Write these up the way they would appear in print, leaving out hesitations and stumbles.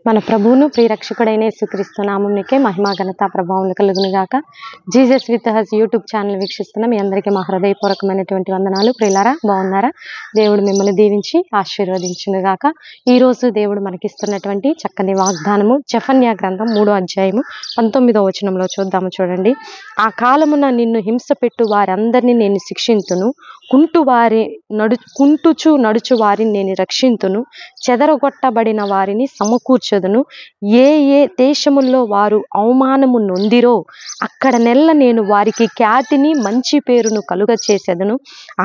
మన ప్రభువును ప్రియరక్షకుడైన యేసుక్రీస్తు నామమునకే మహిమ ఘనత ప్రభావం కలుగును గాక. Jesus with has YouTube channel వీక్షిస్తున్న మీ అందరికీ మా హృదయపూర్వకమైనటువంటి వందనాలు. ప్రియులారా, బాగున్నారా? దేవుడు మిమ్మల్ని దీవించి ఆశీర్వదించును గాక. ఈరోజు దేవుడు మనకిస్తున్నటువంటి చక్కని వాగ్దానము జెఫన్యా గ్రంథం 3వ అధ్యాయము 19వ వచనంలో చూద్దాము. చూడండి. ఆ కాలమున నిన్ను హింస పెట్టు వారందరినీ నేను శిక్షింతును, కుంటుచు నడుచు వారిని నేను రక్షింతును, చెదరగొట్టబడిన వారిని సమకూర్చదును. ఏ ఏ దేశముల్లో వారు అవమానము నొందిరో అక్కడ నెల్ల నేను వారికి ఖ్యాతిని మంచి పేరును కలుగ చేసేదను.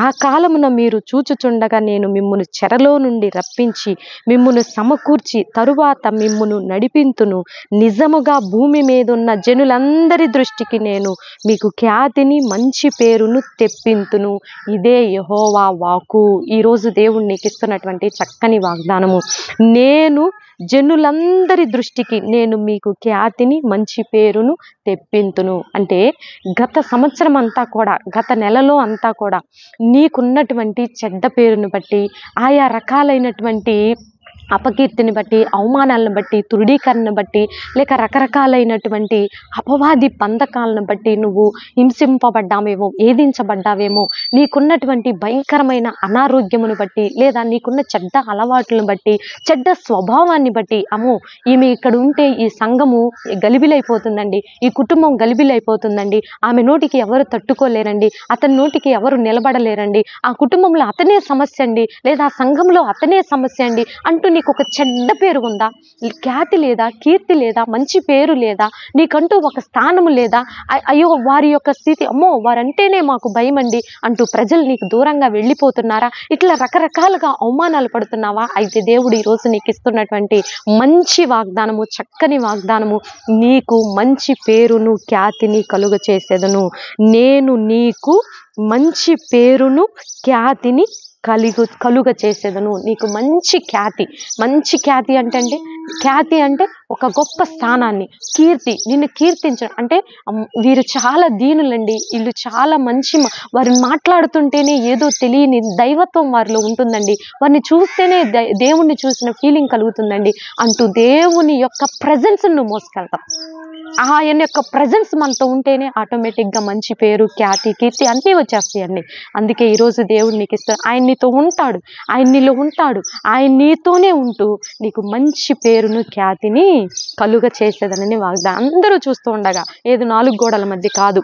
ఆ కాలమున మీరు చూచుచుండగా నేను మిమ్మును చెరలో నుండి రప్పించి మిమ్మును సమకూర్చి తరువాత మిమ్మును నడిపింతును. నిజముగా భూమి మీదున్న జనులందరి దృష్టికి నేను మీకు ఖ్యాతిని మంచి పేరును తెప్పింతును. ఇదే యెహోవా వాక్కు. ఈరోజు దేవుడు నీకు ఇస్తున్నటువంటి చక్కని వాగ్దానము. నేను జనులందరి దృష్టికి నేను మీకు ఖ్యాతిని మంచి పేరును తెప్పింతును. అంటే గత సంవత్సరం అంతా కూడా, గత నెలలో అంతా కూడా నీకున్నటువంటి చెడ్డ పేరును బట్టి, ఆయా రకాలైనటువంటి అపకీర్తిని బట్టి, అవమానాలను బట్టి, తృఢీకరణను బట్టి, లేక రకరకాలైనటువంటి అపవాది పందకాలను బట్టి నువ్వు హింసింపబడ్డావేమో, వేధించబడ్డావేమో, నీకున్నటువంటి భయంకరమైన అనారోగ్యమును బట్టి, లేదా నీకున్న చెడ్డ అలవాట్లను బట్టి, చెడ్డ స్వభావాన్ని బట్టి, అమ్మో ఈమె ఇక్కడ ఉంటే ఈ సంఘము గలిబిలైపోతుందండి, ఈ కుటుంబం గలిబిలైపోతుందండి, ఆమె నోటికి ఎవరు తట్టుకోలేరండి, అతని నోటికి ఎవరు నిలబడలేరండి, ఆ కుటుంబంలో అతనే సమస్య అండి, లేదా ఆ సంఘంలో అతనే సమస్య అండి అంటూ నీకు ఒక చెడ్డ పేరు ఉందా? ఖ్యాతి లేదా, కీర్తి లేదా, మంచి పేరు లేదా, నీకంటూ ఒక స్థానము లేదా? అయ్యో వారి యొక్క స్థితి, అమ్మో వారంటేనే మాకు భయం అండి అంటూ ప్రజలు నీకు దూరంగా వెళ్ళిపోతున్నారా? ఇట్లా రకరకాలుగా అవమానాలు పడుతున్నావా? అయితే దేవుడు ఈరోజు నీకు ఇస్తున్నటువంటి మంచి వాగ్దానము, చక్కని వాగ్దానము, నీకు మంచి పేరును ఖ్యాతిని కలుగ చేసేదను. నేను నీకు మంచి పేరును ఖ్యాతిని కలుగ చేసేదను. నీకు మంచి ఖ్యాతి. మంచి ఖ్యాతి అంటే ఖ్యాతి అంటే ఒక గొప్ప స్థానాన్ని, కీర్తి, నిన్ను కీర్తించడం అంటే వీరు చాలా దీనులండి, వీళ్ళు చాలా మంచి, వారిని మాట్లాడుతుంటేనే ఏదో తెలియని దైవత్వం వారిలో ఉంటుందండి, వారిని చూస్తేనే దేవుణ్ణి చూసిన ఫీలింగ్ కలుగుతుందండి అంటూ దేవుని యొక్క ప్రజెన్స్ నువ్వు మోసుకెళ్తాం. ఆయన యొక్క ప్రజెన్స్ మనతో ఉంటేనే ఆటోమేటిక్గా మంచి పేరు, ఖ్యాతి, కీర్తి అన్నీ వచ్చేస్తాయండి. అందుకే ఈరోజు దేవుడు నీకు ఇస్తాడు. ఆయన నీతో ఉంటాడు, ఆయన నీలో ఉంటాడు, ఆయన నీతోనే ఉంటూ నీకు మంచి పేరును ఖ్యాతిని కలుగ చేసేదనని వాగ్దానం. అందరూ చూస్తూ ఉండగా, ఏదో 4 గోడల మధ్య కాదు,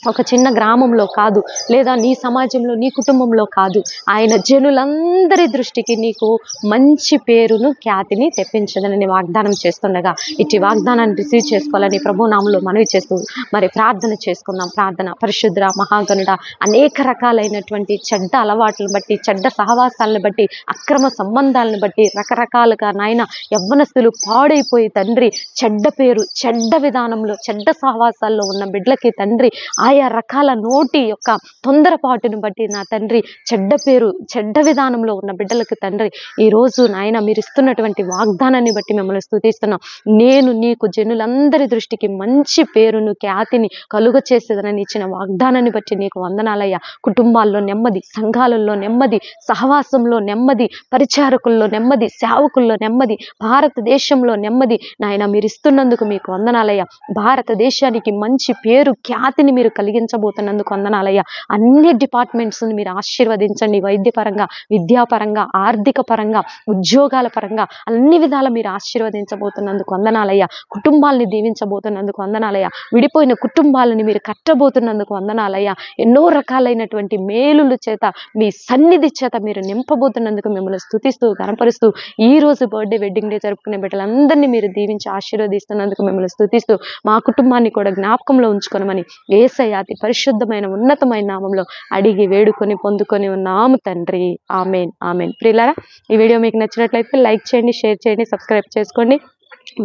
ఒక చిన్న గ్రామంలో కాదు, లేదా నీ సమాజంలో, నీ కుటుంబంలో కాదు, ఆయన జనులందరి దృష్టికి నీకు మంచి పేరును ఖ్యాతిని తెప్పించదనని వాగ్దానం చేస్తుండగా, ఇటు వాగ్దానాన్ని రిసీవ్ చేసుకోవాలని ప్రభు నామములో మనవి చేస్తూ మరి ప్రార్థన చేసుకుందాం. ప్రార్థన. పరిశుద్ధ మహాగణుడ, అనేక రకాలైనటువంటి చెడ్డ అలవాట్లను బట్టి, చెడ్డ సహవాసాలను బట్టి, అక్రమ సంబంధాలను బట్టి, రకరకాలుగా నాయన యవ్వనస్తులు పాడైపోయి తండ్రి, చెడ్డ పేరు, చెడ్డ విధానంలో, చెడ్డ సహవాసాల్లో ఉన్న బిడ్డలకి తండ్రి, ఆయా రకాల నోటి యొక్క తొందరపాటును బట్టి నా తండ్రి, చెడ్డ పేరు, చెడ్డ విధానంలో ఉన్న బిడ్డలకు తండ్రి, ఈరోజు నాయన మీరు ఇస్తున్నటువంటి వాగ్దానాన్ని బట్టి మిమ్మల్ని స్తుతిస్తున్నాం. నేను నీకు జనులందరి దృష్టికి మంచి పేరును ఖ్యాతిని కలుగ చేసేదనని ఇచ్చిన వాగ్దానాన్ని బట్టి నీకు వందనాలయ్యా. కుటుంబాల్లో నెమ్మది, సంఘాలలో నెమ్మది, సహవాసంలో నెమ్మది, పరిచారకుల్లో నెమ్మది, సేవకుల్లో నెమ్మది, భారతదేశంలో నెమ్మది నాయన మీరు ఇస్తున్నందుకు మీకు వందనాలయ్యా. భారతదేశానికి మంచి పేరు, ఖ్యాతిని మీరు కలిగించబోతున్నందుకు వందనాలయ్యా. అన్ని డిపార్ట్మెంట్స్ని మీరు ఆశీర్వదించండి. వైద్యపరంగా, విద్యాపరంగా, ఆర్థిక పరంగా, ఉద్యోగాల పరంగా అన్ని విధాల మీరు ఆశీర్వదించబోతున్నందుకు వందనాలయ్యా. కుటుంబాలని దీవించబోతున్నందుకు వందనాలయ్యా. విడిపోయిన కుటుంబాలని మీరు కట్టబోతున్నందుకు వందనాలయ్యా. ఎన్నో రకాలైనటువంటి మేలుల చేత, మీ సన్నిధి చేత మీరు నింపబోతున్నందుకు మిమ్మల్ని స్తుతిస్తూ గణపరుస్తూ, ఈ రోజు బర్త్డే, వెడ్డింగ్ డే జరుపుకునే బిడ్డలందరినీ మీరు దీవించి ఆశీర్వదిస్తున్నందుకు మిమ్మల్ని స్తుతిస్తూ, మా కుటుంబాన్ని కూడా జ్ఞాపకంలో ఉంచుకోనమని యేసయ్య అతి పరిశుద్ధమైన ఉన్నతమైన నామంలో అడిగి వేడుకొని పొందుకొని ఉన్నాము తండ్రి. ఆమేన్, ఆమేన్. ప్రియులారా, ఈ వీడియో మీకు నచ్చినట్లయితే లైక్ చేయండి, షేర్ చేయండి, సబ్స్క్రైబ్ చేసుకోండి.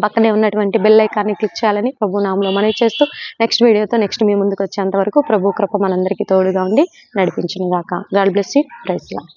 పక్కనే ఉన్నటువంటి బెల్ ఐకాన్ని క్లిక్ చేయాలని ప్రభు నామంలో మనవి చేస్తూ, నెక్స్ట్ వీడియోతో నెక్స్ట్ మీ ముందుకు వచ్చేంత వరకు ప్రభు కృప మనందరికీ తోడుగా ఉండి నడిపించును గాక. God bless you. Praise lord.